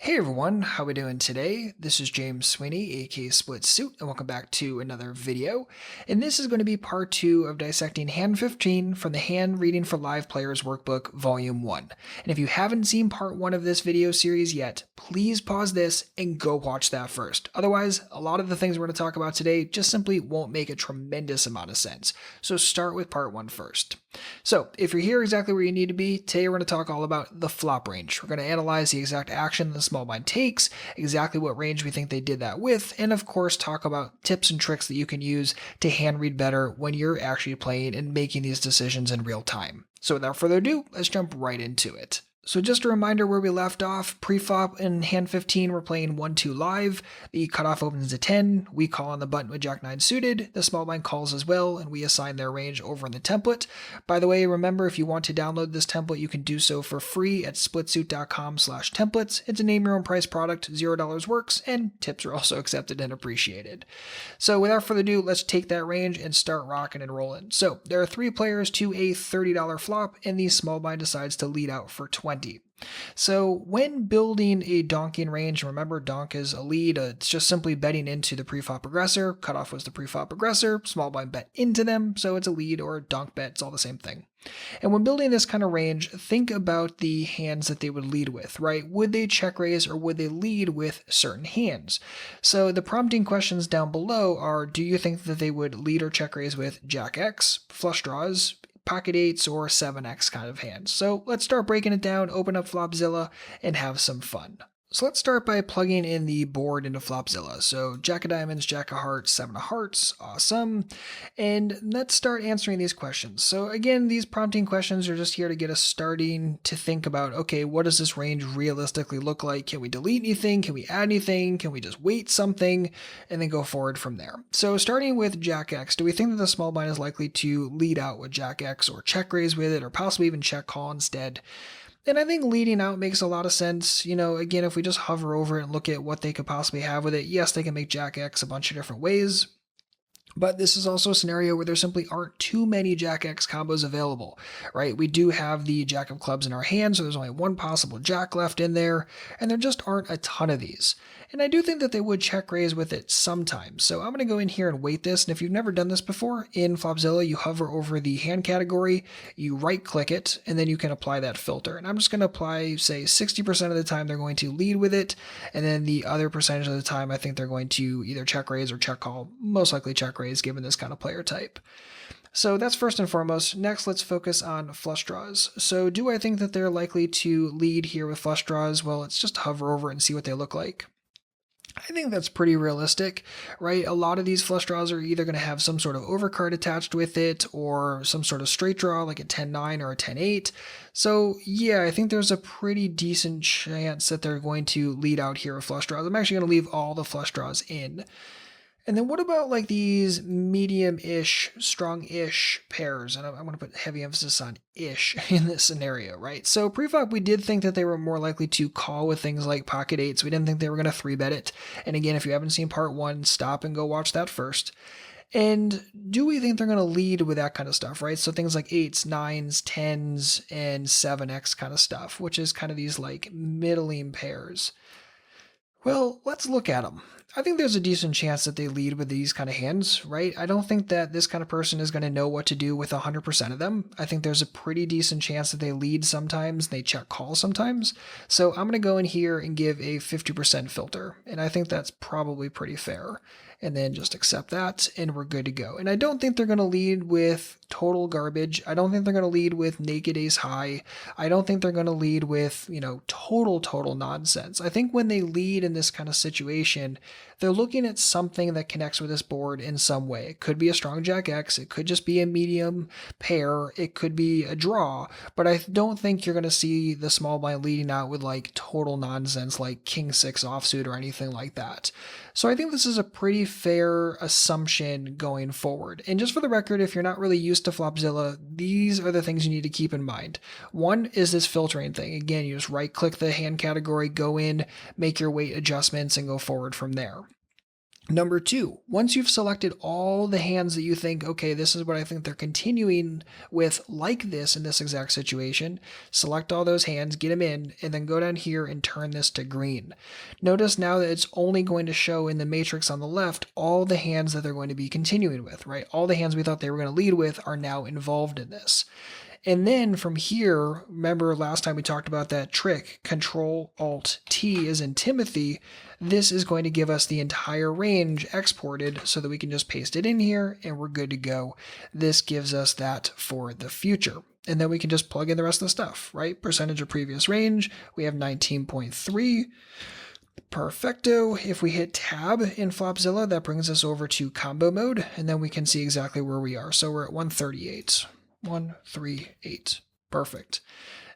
Hey everyone, how we doing today? This is James Sweeney, aka SplitSuit, and welcome back to another video. And this is going to be part 2 of dissecting Hand 15 from the Hand Reading for Live Players Workbook, Volume 1. And if you haven't seen part 1 of this video series yet, please pause this and go watch that first. Otherwise, a lot of the things we're going to talk about today just simply won't make a tremendous amount of sense. So start with part 1 first. So, if you're here exactly where you need to be, today we're going to talk all about the flop range. We're going to analyze the exact action the small blind takes, exactly what range we think they did that with, and of course talk about tips and tricks that you can use to hand read better when you're actually playing and making these decisions in real time. So without further ado, let's jump right into it. So just a reminder where we left off, pre-flop in hand 15 we're playing 1-2 live, the cutoff opens to 10, we call on the button with Jack 9 suited, the small blind calls as well, and we assign their range over in the template. By the way, remember if you want to download this template you can do so for free at splitsuit.com/templates. It's a name your own price product, $0 works, and tips are also accepted and appreciated. So without further ado, let's take that range and start rocking and rolling. So there are 3 players to a $30 flop, and the small blind decides to lead out for 20. So when building a donking range, remember donk is a lead, it's just simply betting into the preflop aggressor, cutoff was the preflop aggressor, small blind bet into them, so it's a lead or a donk bet, it's all the same thing. And when building this kind of range, think about the hands that they would lead with, right? Would they check raise or would they lead with certain hands? So the prompting questions down below are, do you think that they would lead or check raise with Jack X, flush draws, pocket eights, or 7x kind of hands? So let's start breaking it down, open up Flopzilla, and have some fun. So let's start by plugging in the board into Flopzilla. So Jack of Diamonds, Jack of Hearts, 7 of Hearts, awesome. And let's start answering these questions. So again, these prompting questions are just here to get us starting to think about, okay, what does this range realistically look like? Can we delete anything? Can we add anything? Can we just wait something? And then go forward from there. So starting with Jack X, do we think that the small blind is likely to lead out with Jack X or check raise with it or possibly even check call instead? And I think leading out makes a lot of sense. You know, again, if we just hover over it and look at what they could possibly have with it, yes, they can make Jack X a bunch of different ways. But this is also a scenario where there simply aren't too many Jack X combos available, right? We do have the Jack of Clubs in our hand, so there's only one possible Jack left in there, and there just aren't a ton of these. And I do think that they would check raise with it sometimes, so I'm going to go in here and weight this, and if you've never done this before, in Flopzilla, you hover over the hand category, you right-click it, and then you can apply that filter. And I'm just going to apply, say, 60% of the time they're going to lead with it, and then the other percentage of the time I think they're going to either check raise or check call, most likely check raise given this kind of player type. So that's first and foremost. Next, let's focus on flush draws. So do I think that they're likely to lead here with flush draws? Well, let's just hover over it and see what they look like. I think that's pretty realistic, right? A lot of these flush draws are either going to have some sort of overcard attached with it or some sort of straight draw like a 10-9 or a 10-8. So yeah, I think there's a pretty decent chance that they're going to lead out here with flush draws. I'm actually going to leave all the flush draws in. And then what about like these medium-ish, strong-ish pairs? And I'm going to put heavy emphasis on ish in this scenario, right? So pre-flop, we did think that they were more likely to call with things like pocket eights. We didn't think they were going to 3-bet it. And again, if you haven't seen part 1, stop and go watch that first. And do we think they're going to lead with that kind of stuff, right? So things like 8s, 9s, 10s, and 7x kind of stuff, which is kind of these like middling pairs. Well, let's look at them. I think there's a decent chance that they lead with these kind of hands, right? I don't think that this kind of person is going to know what to do with 100% of them. I think there's a pretty decent chance that they lead sometimes, they check call sometimes. So I'm going to go in here and give a 50% filter, and I think that's probably pretty fair. And then just accept that, and we're good to go. And I don't think they're going to lead with total garbage. I don't think they're going to lead with naked ace high. I don't think they're going to lead with, total nonsense. I think when they lead in this kind of situation, they're looking at something that connects with this board in some way. It could be a strong Jack X. It could just be a medium pair. It could be a draw. But I don't think you're going to see the small blind leading out with like total nonsense like King 6 offsuit or anything like that. So I think this is a pretty fair assumption going forward. And just for the record, if you're not really used to Flopzilla, these are the things you need to keep in mind. One is this filtering thing. Again, you just right-click the hand category, go in, make your weight adjustments, and go forward from there. Number two, once you've selected all the hands that you think, okay, this is what I think they're continuing with like this in this exact situation, select all those hands, get them in, and then go down here and turn this to green. Notice now that it's only going to show in the matrix on the left all the hands that they're going to be continuing with, right? All the hands we thought they were going to lead with are now involved in this. And then from here, remember last time we talked about that trick, Control-Alt-T is in Timothy. This is going to give us the entire range exported so that we can just paste it in here and we're good to go. This gives us that for the future. And then we can just plug in the rest of the stuff, right? Percentage of previous range, we have 19.3. Perfecto. If we hit tab in Flopzilla, that brings us over to combo mode, and then we can see exactly where we are. So we're at 138. 138. Perfect.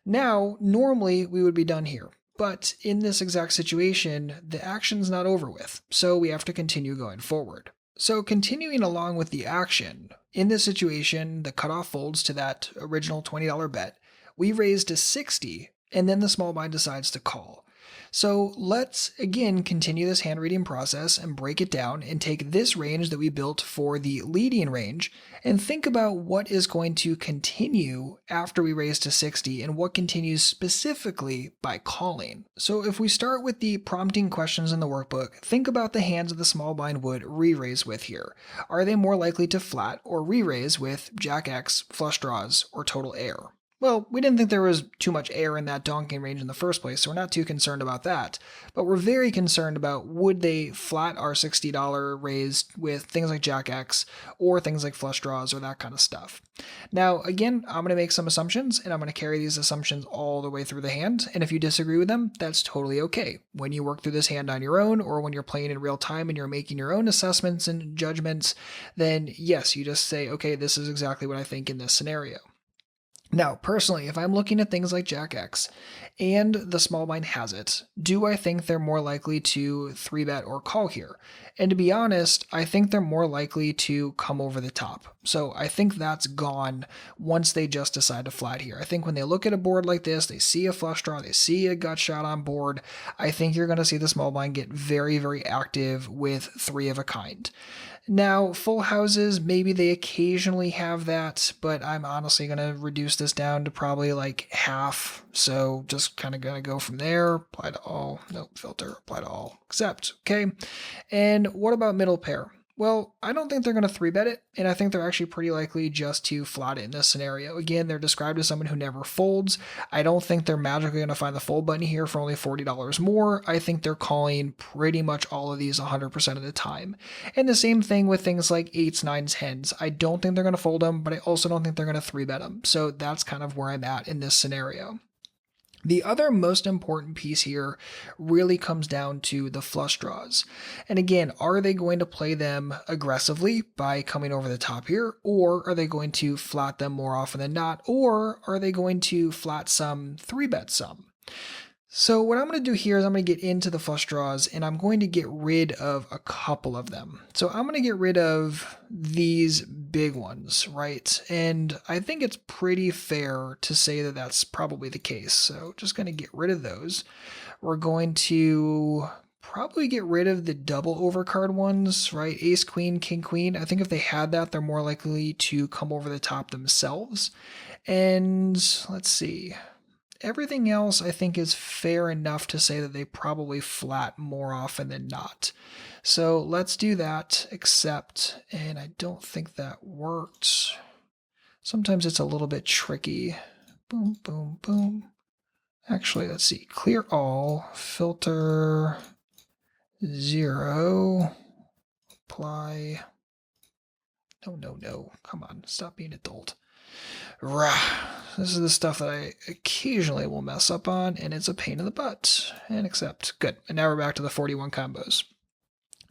Now, normally we would be done here, but in this exact situation, the action's not over with, so we have to continue going forward. So continuing along with the action, in this situation, the cutoff folds to that original $20 bet. We raise to 60, and then the small blind decides to call. So let's again continue this hand reading process and break it down and take this range that we built for the leading range and think about what is going to continue after we raise to 60 and what continues specifically by calling. So if we start with the prompting questions in the workbook, think about the hands of the small blind would re-raise with here. Are they more likely to flat or re-raise with Jack X, flush draws, or total air? Well, we didn't think there was too much air in that donking range in the first place, so we're not too concerned about that. But we're very concerned about would they flat our $60 raise with things like Jack X or things like flush draws or that kind of stuff. Now, again, I'm going to make some assumptions, and I'm going to carry these assumptions all the way through the hand, and if you disagree with them, that's totally okay. When you work through this hand on your own, or when you're playing in real time and you're making your own assessments and judgments, then yes, you just say, okay, this is exactly what I think in this scenario. Now, personally, if I'm looking at things like Jack X and the small blind has it, do I think they're more likely to 3-bet or call here? And to be honest, I think they're more likely to come over the top. So I think that's gone once they just decide to flat here. I think when they look at a board like this, they see a flush draw, they see a gut shot on board, I think you're going to see the small blind get very, very active with 3 of a kind. Now, full houses, maybe they occasionally have that, but I'm honestly going to reduce this down to probably like half. So just kind of going to go from there. Apply to all. Nope, filter. Apply to all. Accept. Okay. And what about middle pair? Well, I don't think they're going to 3-bet it, and I think they're actually pretty likely just to flat it in this scenario. Again, they're described as someone who never folds. I don't think they're magically going to find the fold button here for only $40 more. I think they're calling pretty much all of these 100% of the time. And the same thing with things like 8s, 9s, 10s. I don't think they're going to fold them, but I also don't think they're going to 3-bet them. So that's kind of where I'm at in this scenario. The other most important piece here really comes down to the flush draws. And again, are they going to play them aggressively by coming over the top here, or are they going to flat them more often than not, or are they going to flat some, 3-bet some? So what I'm going to do here is I'm going to get into the flush draws and I'm going to get rid of a couple of them. So I'm going to get rid of these big ones, right? And I think it's pretty fair to say that that's probably the case. So just going to get rid of those. We're going to probably get rid of the double overcard ones, right? Ace, queen, king, queen. I think if they had that, they're more likely to come over the top themselves. And let's see. Everything else I think is fair enough to say that they probably flat more often than not. So let's do that, accept, and I don't think that worked. Sometimes it's a little bit tricky. Boom, boom, boom. Actually, let's see, clear all, filter 0, apply. No, come on, stop being adult. Rah. This is the stuff that I occasionally will mess up on, and it's a pain in the butt. And accept. Good. And now we're back to the 41 combos.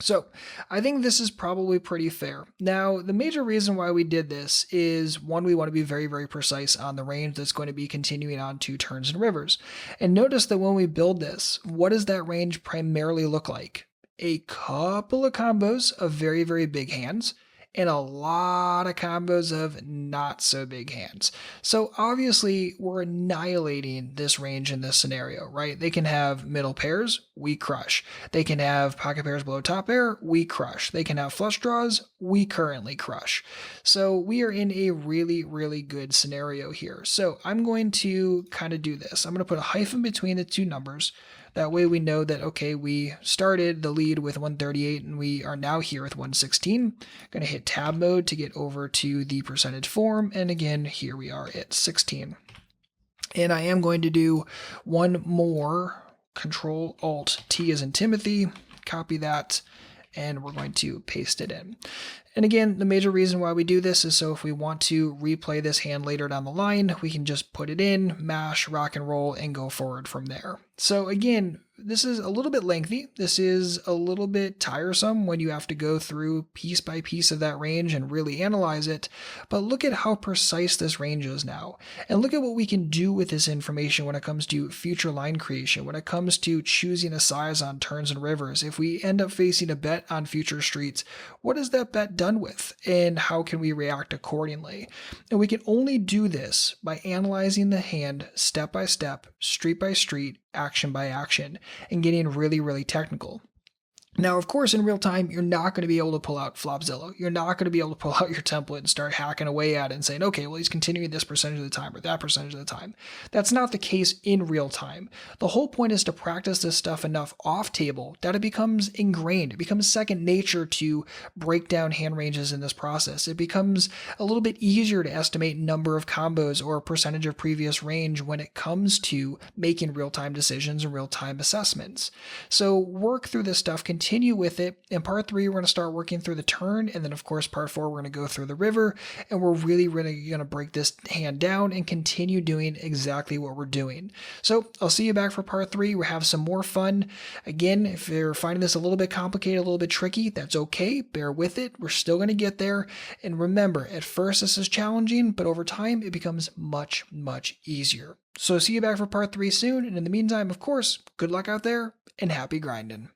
So I think this is probably pretty fair. Now, the major reason why we did this is, one, we want to be very, very precise on the range that's going to be continuing on to turns and rivers. And notice that when we build this, what does that range primarily look like? A couple of combos of very, very big hands, and a lot of combos of not so big hands. So obviously we're annihilating this range in this scenario, right? They can have middle pairs, we crush. They can have pocket pairs below top pair, we crush. They can have flush draws, we currently crush. So we are in a really, really good scenario here. So I'm going to kind of do this. I'm going to put a hyphen between the two numbers. That way we know that, okay, we started the lead with 138 and we are now here with 116. Going to hit tab mode to get over to the percentage form. And again, here we are at 16. And I am going to do one more, Control Alt T as in Timothy, copy that, and we're going to paste it in. And again, the major reason why we do this is so if we want to replay this hand later down the line, we can just put it in, mash, rock and roll, and go forward from there. So again, this is a little bit lengthy. This is a little bit tiresome when you have to go through piece by piece of that range and really analyze it. But look at how precise this range is now. And look at what we can do with this information when it comes to future line creation, when it comes to choosing a size on turns and rivers. If we end up facing a bet on future streets, what is that bet done with? And how can we react accordingly? And we can only do this by analyzing the hand step by step, street by street, action by action, and getting really, really technical. Now, of course, in real time, you're not going to be able to pull out Flopzilla. You're not going to be able to pull out your template and start hacking away at it and saying, okay, well, he's continuing this percentage of the time or that percentage of the time. That's not the case in real time. The whole point is to practice this stuff enough off table that it becomes ingrained. It becomes second nature to break down hand ranges in this process. It becomes a little bit easier to estimate number of combos or percentage of previous range when it comes to making real-time decisions and real-time assessments. So work through this stuff, continue with it. In part 3, we're going to start working through the turn. And then, of course, part 4, we're going to go through the river. And we're really going to break this hand down and continue doing exactly what we're doing. So I'll see you back for part 3. We'll have some more fun. Again, if you're finding this a little bit complicated, a little bit tricky, that's okay. Bear with it. We're still going to get there. And remember, at first this is challenging, but over time it becomes much, much easier. So see you back for part 3 soon. And in the meantime, of course, good luck out there and happy grinding.